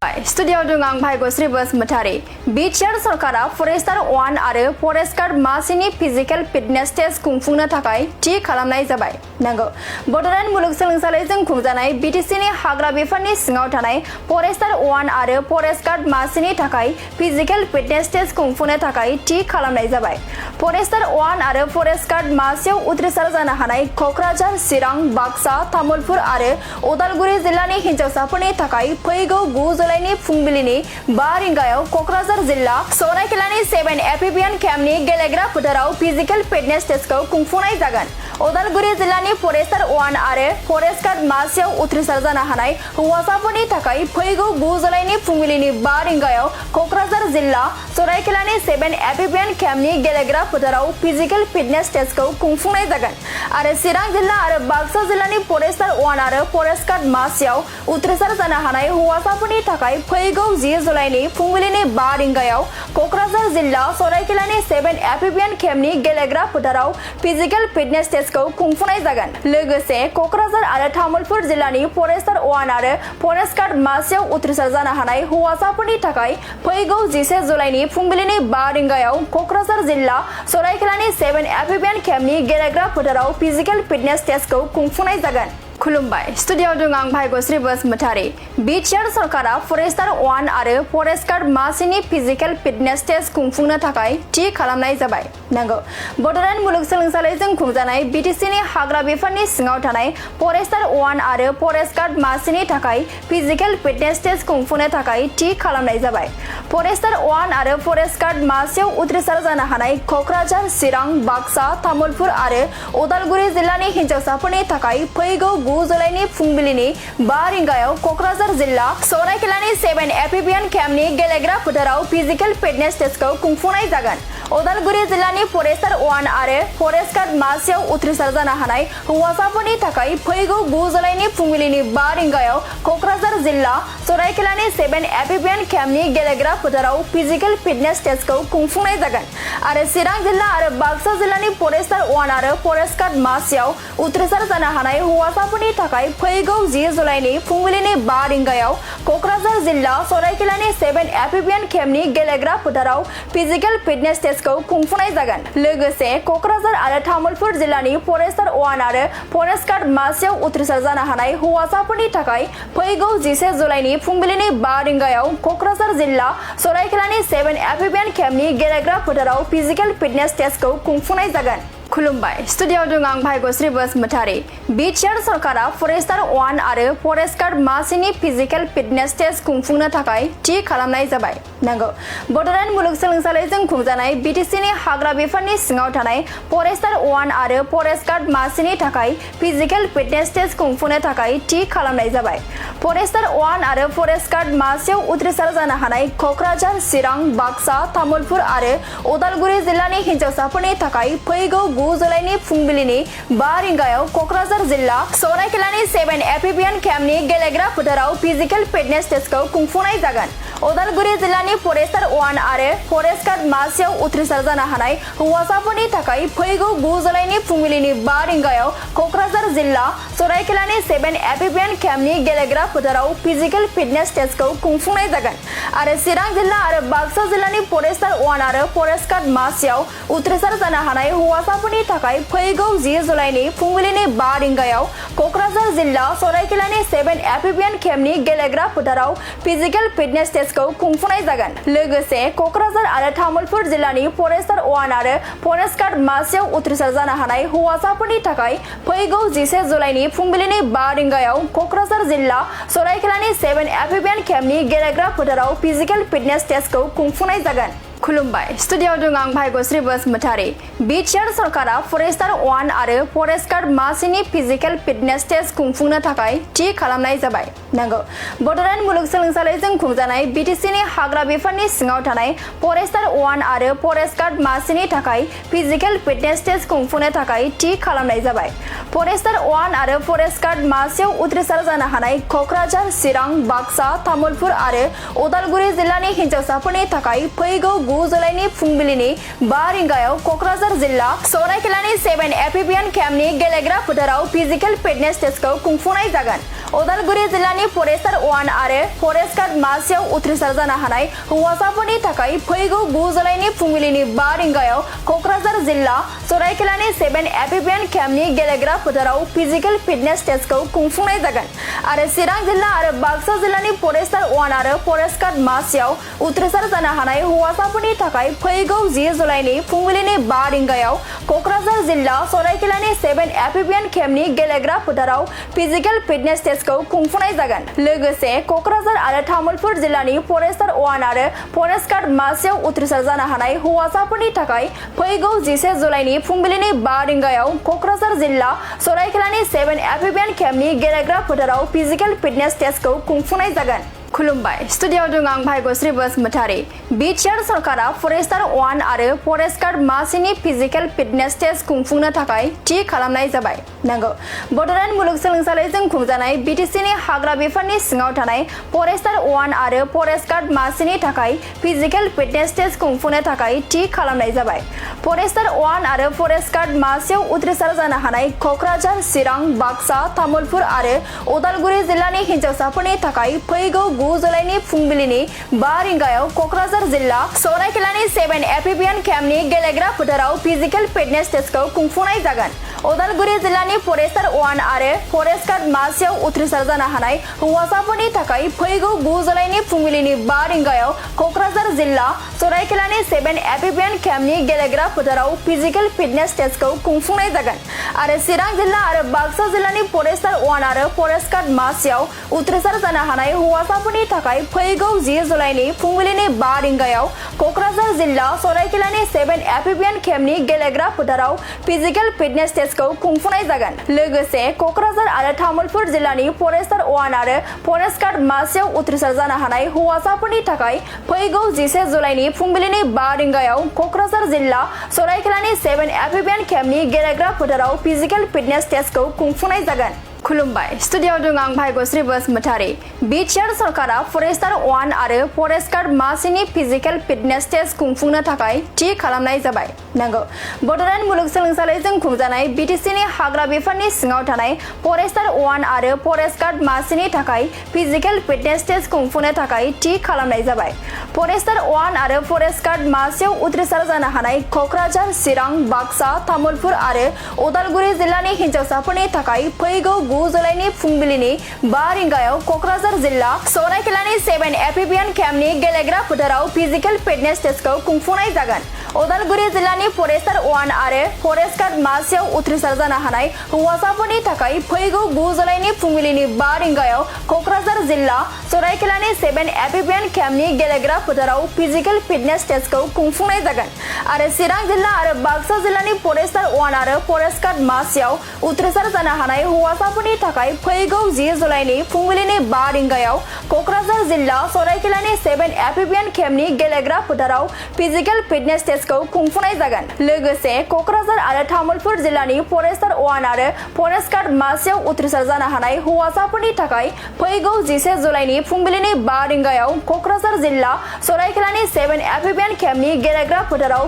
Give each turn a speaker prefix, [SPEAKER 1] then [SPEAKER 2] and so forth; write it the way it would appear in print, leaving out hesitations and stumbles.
[SPEAKER 1] खुलुमबाय स्टुडियाव दं आं भाग्यश्री बसुमतारी बिटिआर सरकारा फरेस्टार 1 आरो फरेस्ट गार्ड मासिनि फिजिकेल फिटनेस टेस्ट खुंफुंनो थाखाय थि खालामनाय जाबाय। नंगौ बड'लेण्ड मुलुगसोलोंसालिजों खुंजानाय बिटिसिनि हाग्रा बिफाननि सिङाव थानाय फरेस्टार 1 आरो फरेस्ट गार्ड मासिनि थाखाय फिजिकेल फिटनेस टेस्ट खुंफुंनो थाखाय थि खालामनाय जाबाय। फरेस्टार 1 आरो फरेस्ट गार्ड मासियाव उथ्रिसार जानो हानाय क'क्राझार, चिरां, बाक्सा, तामुलपुर आरो उदालगुरि जिल्लानि हिन्जावसाफोरनि थाखाय फैगौ 9 जुलाइनि फुंबिलिनि 5 रिंगायाव क'क्राझार जिल्ला सरायखेलानि 7 एम्फिबियान केम्पनि गेलेग्रा फोथाराव फिजिकेल फिटनेस टेस्टखौ खुंफुंनाय जागोन। उदालगुरि जिल्लानि फरेस्टार 1 आरो फरेस्ट गार्ड मासियाव उथ्रिसार जानो हानाय हौवासाफोरनि थाखाय फैगौ 9 जुलाइनि फुंबिलिनि 5 रिंगायाव क'क्राझार जिल्ला सरायखेलानि 7 एम्फिबियान केम्पनि गेलेग्रा फोथाराव फिजिकेल फिटनेस टेस्टखौ खुंफुंनाय जागोन आरो चिरां जिल्ला आरो बाक्सा जिल्लानि फरेस्टार 1 आरो फरेस्ट गार्ड मासियाव उथ्रिसार जानो हानाय हौवासाफोरनि थाखाय फैगौ 10 जुलाइनि फुंबिलिनि 5 रिंगायाव क'क्राझार जिल्ला सरायखेलानि 7 एम्फिबियान केम्पनि गेलेग्रा फोथाराव फिजिकेल फिटनेस टेस्टखौ खुंफुंनाय जागोन। लोगोसे क'क्राझार आरो तामुलपुर जिल्लानि फरेस्टार 1 आरो फरेस्ट गार्ड मासियाव उथ्रिसार जानो हानाय हौवासाफोरनि थाखाय फैगौ 11 जुलाइनि फुंबिलिनि 5 रिंगायाव क'क्राझार जिल्ला सरायखेलानि 7 एम्फिबियान केम्पनि गेलेग्रा फोथाराव फिजिकेल फिटनेस टेस्टखौ खुंफुंनाय जागोन। खुलुमबाय स्टुडियाव दं आं भाग्यश्री बसुमतारी बिटिआर सरकारा फरेस्टार 1 आरो फरेस्ट गार्ड मासिनि फिजिकेल फिटनेस टेस्ट खुंफुंनो थाखाय थि खालामनाय जाबाय। नंगौ बड'लेण्ड मुलुगसोलोंसालिजों खुंजानाय बिटिसिनि हाग्रा बिफाननि सिङाव थानाय फरेस्टार 1 आरो फरेस्ट गार्ड मासिनि थाखाय फिजिकेल फिटनेस टेस्ट खुंफुंनो थाखाय थि खालामनाय जाबाय। फरेस्टार 1 आरो फरेस्ट गार्ड मासियाव उथ्रिसार जानो हानाय क'क्राझार, चिरां, बाक्सा, तामुलपुर आरो उदालगुरि जिल्लानि हिन्जावसाफोरनि थाखाय फैगौ 9 जुलाइनि फुंबिलिनि 5 रिंगायाव क'क्राझार जिल्ला सरायखेलानि 7 एम्फिबियान केम्पनि गेलेग्रा फोथाराव फिजिकेल फिटनेस टेस्टखौ खुंफुंनाय जागोन। उदालगुरि जिल्लानि फरेस्टार 1 आरो फरेस्ट गार्ड मासियाव उथ्रिसार जानो हानाय हौवासाफोरनि थाखाय फैगौ 9 जुलाइनि फुंबिलिनि 5 रिंगायाव क'क्राझार जिल्ला सरायखेलानि 7 एम्फिबियान केम्पनि गेलेग्रा फोथाराव फिजिकेल फिटनेस टेस्टखौ खुंफुंनाय जागोन आरो चिरां जिल्ला आरो बाक्सा जिल्लानि फरेस्टार 1 आरो फरेस्ट गार्ड मासियाव उथ्रिसार जानो हानाय हौवासाफोरनि थाखाय फैगौ 10 जुलाइनि फुंबिलिनि 5 रिंगायाव क'क्राझार जिल्ला सरायखेलानि 7 एम्फिबियान केम्पनि गेलेग्रा फोथाराव फिजिकेल फिटनेस टेस्टखौ खुंफुंनाय जागोन। लोगोसे क'क्राझार आरो तामुलपुर जिल्लानि फरेस्टार 1 आरो फरेस्ट गार्ड मासियाव उथ्रिसार जानो हानाय हौवासाफोरनि थाखाय फैगौ 11 जुलाइनि फुंबिलिनि 5 रिंगायाव क'क्राझार जिल्ला सरायखेलानि 7 एम्फिबियान केम्पनि गेलेग्रा फोथाराव फिजिकेल फिटनेस टेस्टखौ खुंफुंनाय जागोन। खुलुमबाय स्टुडियाव दं आं भाग्यश्री बसुमतारी बिटिआर सरकारा फरेस्टार 1 आरो फरेस्ट गार्ड मासिनि फिजिकेल फिटनेस टेस्ट खुंफुंनो थाखाय थि खालामनाय जाबाय। नंगौ बड'लेण्ड मुलुगसोलोंसालिजों खुंजानाय बिटिसिनि हाग्रा बिफाननि सिङाव थानाय फरेस्टार 1 आरो फरेस्ट गार्ड मासिनि थाखाय फिजिकेल फिटनेस टेस्ट खुंफुंनो थाखाय थि खालामनाय जाबाय। फरेस्टार 1 आरो फरेस्ट गार्ड मासियाव उथ्रिसार जानो हानाय क'क्राझार, चिरां, बाक्सा, तामुलपुर आरो उदालगुरि जिल्लानि हिन्जावसाफोरनि थाखाय फैगौ 9 जुलाइनि फुंबिलिनि 5 रिंगायाव क'क्राझार जिल्ला सरायखेलानि 7 एम्फिबियान केम्पनि गेलेग्रा फोथाराव फिजिकेल फिटनेस टेस्टखौ खुंफुंनाय जागोन। उदालगुरि जिल्लानि फरेस्टार 1 आरो फरेस्ट गार्ड मासियाव उथ्रिसार जानो हानाय हौवासाफोरनि थाखाय फैगौ 9 जुलाइनि फुंबिलिनि 5 रिंगायाव क'क्राझार जिल्ला सरायखेलानि 7 एम्फिबियान केम्पनि गेलेग्रा फोथाराव फिजिकेल फिटनेस टेस्टखौ खुंफुंनाय जागोन आरो चिरां जिल्ला आरो बाक्सा जिल्लानि फरेस्टार 1 आरो फरेस्ट गार्ड मासियाव उथ्रिसार जानो हानाय हौवासाफोरनि थाखाय फैगौ 10 जुलाइनि फुंबिलिनि 5 रिंगायाव क'क्राझार जिल्ला सरायखेलानि 7 एम्फिबियान केम्पनि गेलेग्रा फोथाराव फिजिकेल फिटनेस टेस्टखौ खुंफुंनाय जागोन। लोगोसे क'क्राझार आरो तामुलपुर जिल्लानि फरेस्टार 1 आरो फरेस्ट गार्ड मासियाव उथ्रिसार जानो हानाय हौवासाफोरनि थाखाय फैगौ 11 जुलाइनि फुंबिलिनि 5 रिंगायाव क'क्राझार जिल्ला सरायखेलानि 7 एम्फिबियान केम्पनि गेलेग्रा फोथाराव फिजिकेल फिटनेस टेस्टखौ खुंफुंनाय जागोन। खुलुमबाय स्टुडियाव दं आं भाग्यश्री बसुमतारी बिटिआर सरकारा फरेस्टार 1 आरो फरेस्ट गार्ड मासिनि फिजिकेल फिटनेस टेस्ट खुंफुंनो थाखाय थि खालामनाय जाबाय। नंगौ बड'लेण्ड मुलुगसोलोंसालिजों खुंजानाय बिटिसिनि हाग्रा बिफाननि सिङाव थानाय फरेस्टार 1 आरो फरेस्ट गार्ड मासिनि थाखाय फिजिकेल फिटनेस टेस्ट खुंफुंनो थाखाय थि खालामनाय जाबाय। फरेस्टार 1 आरो फरेस्ट गार्ड मासियाव उथ्रिसार जानो हानाय क'क्राझार, चिरां, बाक्सा, तामुलपुर आरो उदालगुरि जिल्लानि हिन्जावसाफोरनि थाखाय फैगौ 9 जुलाइनि फुंबिलिनि 5 रिंगायाव क'क्राझार जिल्ला सरायखेलानि 7 एम्फिबियान केम्पनि गेलेग्रा फोथाराव फिजिकेल फिटनेस टेस्टखौ खुंफुंनाय जागोन। उदालगुरि जिल्लानि फरेस्टार 1 आरो फरेस्ट गार्ड मासियाव उथ्रिसार जानो हानाय हौवासाफोरनि थाखाय फैगौ 9 जुलाइनि फुंबिलिनि 5 रिंगायाव कक्राझार जिल्ला सरायखेलानि 7 एपिपिएन केम्पनि गेलेग्रा फोथाराव फिजिकेल फिटनेस टेस्टखौ खुंफुंनाय जागोन आरो चिरां जिल्ला आरो बाक्सा जिल्लानि फरेस्टार 1 आरो फरेस्ट गार्ड मासियाव उथ्रिसार जानो हानाय हौवासाफोरनि थाखाय फैगौ 10 जुलाइनि फुंबिलिनि 5 रिंगायाव कक्राझार जिल्ला सरायखेलानि 7 एपिपिएन केम्पनि गेलेग्रा फोथाराव फिजिकेल फिटनेस टेस्टखौ खुंफुंनाय जागोन। लोगोसे कक्राझार आरो तामुलपुर जिल्लानि फरेस्टार 1 आरो फरेस्ट गार्ड मासियाव उथ्रिसार जानो हानाय हौवासाफोरनि थाखाय फैगौ 11 जुलाइनि फुंबिलिनि 5 रिंगायाव कक्राझार जिल्ला सरायखेलानि 7 एपिपिएन केम्पनि गेलेग्रा फोथाराव फिजिकेल फिटनेस टेस्टखौ खुंफुंनाय जागोन। खुलुमबाय स्टुडिअ दं आं भाग्यश्री बसुमतारी। बिटिआर सरकारा फरेस्टार 1 आरो फरेस्ट गार्ड मासिनि फिजिकेल फिटनेस टेस्ट खुंफुंनो थाखाय थि खालामनाय जाबाय। नंगौ बड'लेण्ड मुलुगसोलोंसालिजों खुंजानाय बिटिसिनि हाग्रा बिफाननि सिङाव थानाय फरेस्टार 1 आरो फरेस्ट गार्ड मासिनि थाखाय फिजिकेल फिटनेस टेस्ट खुंफुंनो थाखाय थि खालामनाय जाबाय। फरेस्टार 1 आरो फरेस्ट गार्ड मासियाव उथ्रिसार जानो हानाय कक्राझार, चिरां, बाक्सा, तामुलपुर आरो उदालगुरि जिल्लानि हिन्जावसाफोरनि थाखाय फैगौ 9 जुलाइनि फुंबिलिनि 5 रिंगायाव कक्राझार जिल्ला सरायखेलानि 7 एपिपिएन केम्पनि गेलेग्रा फोथाराव फिजिकेल फिटनेस टेस्टखौ खुंफुंनाय जागोन। उदालगुरि जिल्लानि फरेस्टार 1 आरो फरेस्ट गार्ड मासियाव उथ्रिसार जानो हानाय हौवासाफोरनि थाखाय फैगौ 9 जुलाइनि फुंबिलिनि 5 रिंगायाव कक्राझार जिल्ला सरायखेलानि 7 एपिपिएन केम्पनि गेलेग्रा फोथाराव फिजिकेल फिटनेस टेस्टखौ खुंफुंनाय जागोन आरो चिरां जिल्ला आरो बाक्सा जिल्लानि फरेस्टार 1 आरो फरेस्ट गार्ड मासियाव उथ्रिसार जानो हानाय हौवासाफोरनि थाखाय फैगौ 10 जुलाइनि फुंबिलिनि 5 रिंगायाव कक्राझार जिल्ला सरायखेलानि 7 एपिपिएन केम्पनि गेलेग्रा फोथाराव फिजिकेल फिटनेस टेस्टखौ खुंफुंनाय जागोन। लोगोसे कक्राझार आरो तामुलपुर जिल्लानि फरेस्टार 1 आरो फरेस्ट गार्ड मासियाव उथ्रिसार जानो हानाय हौवासाफोरनि थाखाय फैगौ 11 जुलाइनि फुंबिलिनि 5 रिंगायाव कक्राझार जिल्ला सरायखेलानि 7 एपिपिएन केम्पनि गेलेग्रा फोथाराव फिजिकेल फिटनेस टेस्टखौ खुंफुंनाय जागोन। खुलुमबाय स्टुडिअ दं आं भाग्यश्री बसुमतारी। बिटिआर सरकारा फरेस्टार 1 आरो फरेस्ट गार्ड मासिनि फिजिकेल फिटनेस टेस्ट खुंफुंनो थाखाय थि खालामनाय जाबाय। नंगौ बड'लेण्ड मुलुगसोलोंसालिजों खुंजानाय बिटिसिनि हाग्रा बिफाननि सिङाव थानाय फरेस्टार 1 आरो फरेस्ट गार्ड मासिनि थाखाय फिजिकेल फिटनेस टेस्ट खुंफुंनो थाखाय थि खालामनाय जाबाय। फरेस्टार 1 आरो फरेस्ट गार्ड मासियाव उथ्रिसार जानो हानाय कक्राझार, चिरां, बाक्सा, तामुलपुर आरो उदालगुरि जिल्लानि हिन्जावसाफोरनि थाखाय फैगौ 9 जुलाइनि फुंबिलिनि 5 रिंगायाव कक्राझार जिल्ला सरायखेलानि 7 एपिपिएन केम्पनि गेलेग्रा फोथाराव फिजिकेल फिटनेस टेस्टखौ खुंफुंनाय जागोन। उदालगुरि जिल्लानि फरेस्टार 1 आरो फरेस्ट गार्ड मासियाव उथ्रिसार जानो हानाय हौवासाफोरनि थाखाय फैगौ 9 जुलाइनि फुंबिलिनि 5 रिंगायाव कक्राझार जिल्ला सरायखेलानि 7 एपिपिएन केम्पनि गेलेग्रा फोथाराव फिजिकेल फिटनेस टेस्टखौ खुंफुंनाय जागोन आरो चिरां जिल्ला आरो बाक्सा जिल्लानि फरेस्टार 1 आरो फरेस्ट गार्ड मासियाव उथ्रिसार जानो हानाय हौवासाफोरनि थाखाय फैगौ 10 जुलाइनि फुंबिलिनि 5 रिंगायाव कक्राझार जिल्ला सरायखेलानि 7 एपिपिएन केम्पनि गेलेग्रा फोथाराव फिजिकेल फिटनेस टेस्टखौ खुंफुंनाय जागोन। लोगोसे कक्राझार आरो तामुलपुर जिल्लानि फरेस्टार 1 आरो फरेस्ट गार्ड मासियाव उथ्रिसार जानो हानाय हौवासाफोरनि थाखाय फैगौ 11 जुलाइनि फुंबिलिनि 5 रिंगायाव कक्राझार जिल्ला सरायखेलानि 7 एपिपिएन केम्पनि गेलेग्रा फोथाराव